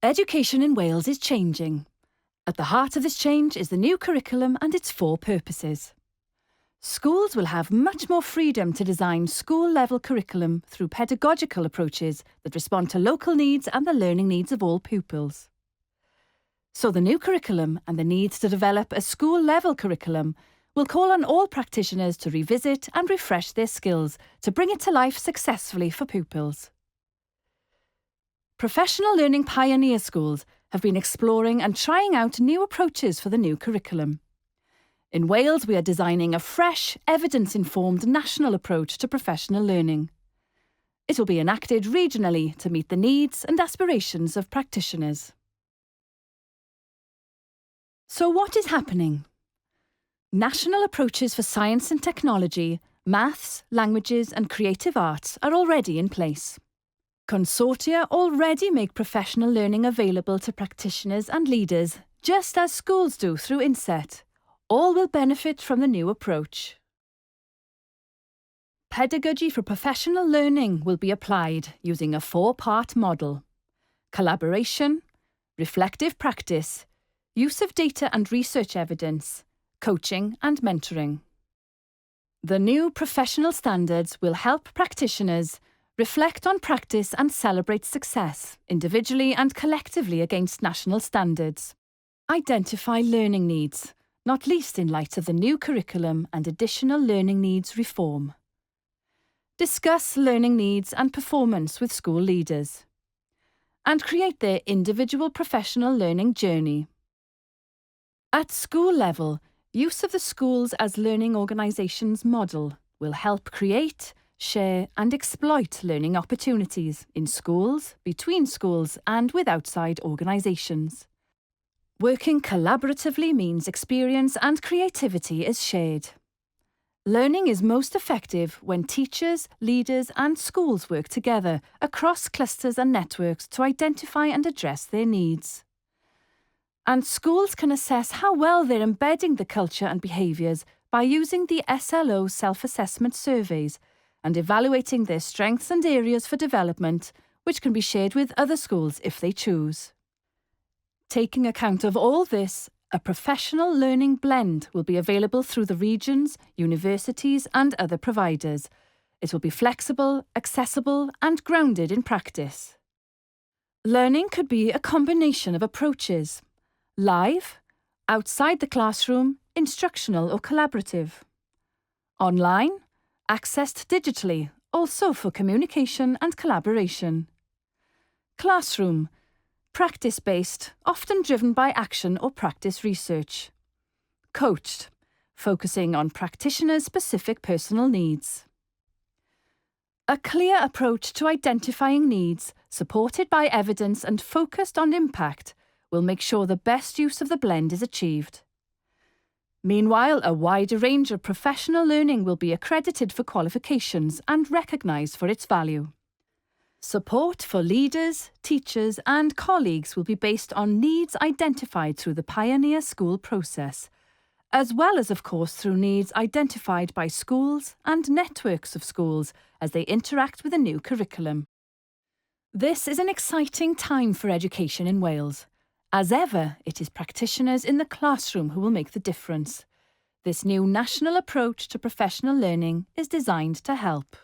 Education in Wales is changing. At the heart of this change is the new curriculum and its 4 purposes. Schools will have much more freedom to design school-level curriculum through pedagogical approaches that respond to local needs and the learning needs of all pupils. So the new curriculum and the need to develop a school-level curriculum will call on all practitioners to revisit and refresh their skills to bring it to life successfully for pupils. Professional learning pioneer schools have been exploring and trying out new approaches for the new curriculum. In Wales, we are designing a fresh, evidence-informed national approach to professional learning. It will be enacted regionally to meet the needs and aspirations of practitioners. So what is happening? National approaches for science and technology, maths, languages and creative arts are already in place. Consortia already make professional learning available to practitioners and leaders, just as schools do through Inset. All will benefit from the new approach. Pedagogy for professional learning will be applied using a 4-part model: collaboration, reflective practice, use of data and research evidence, coaching and mentoring. The new professional standards will help practitioners reflect on practice and celebrate success, individually and collectively against national standards. Identify learning needs, not least in light of the new curriculum and additional learning needs reform. Discuss learning needs and performance with school leaders. And create their individual professional learning journey. At school level, use of the schools as learning organisations model will help create, share and exploit learning opportunities in schools, between schools and with outside organisations. Working collaboratively means experience and creativity is shared. Learning is most effective when teachers, leaders and schools work together across clusters and networks to identify and address their needs. And schools can assess how well they're embedding the culture and behaviours by using the SLO self-assessment surveys and evaluating their strengths and areas for development, which can be shared with other schools if they choose. Taking account of all this, a professional learning blend will be available through the regions, universities and other providers. It will be flexible, accessible and grounded in practice. Learning could be a combination of approaches: live, outside the classroom, instructional or collaborative. Online, accessed digitally, also for communication and collaboration. Classroom, practice-based, often driven by action or practice research. Coached, focusing on practitioners' specific personal needs. A clear approach to identifying needs, supported by evidence and focused on impact, will make sure the best use of the blend is achieved. Meanwhile, a wider range of professional learning will be accredited for qualifications and recognised for its value. Support for leaders, teachers and colleagues will be based on needs identified through the Pioneer School process, as well as, of course, through needs identified by schools and networks of schools as they interact with the new curriculum. This is an exciting time for education in Wales. As ever, it is practitioners in the classroom who will make the difference. This new national approach to professional learning is designed to help.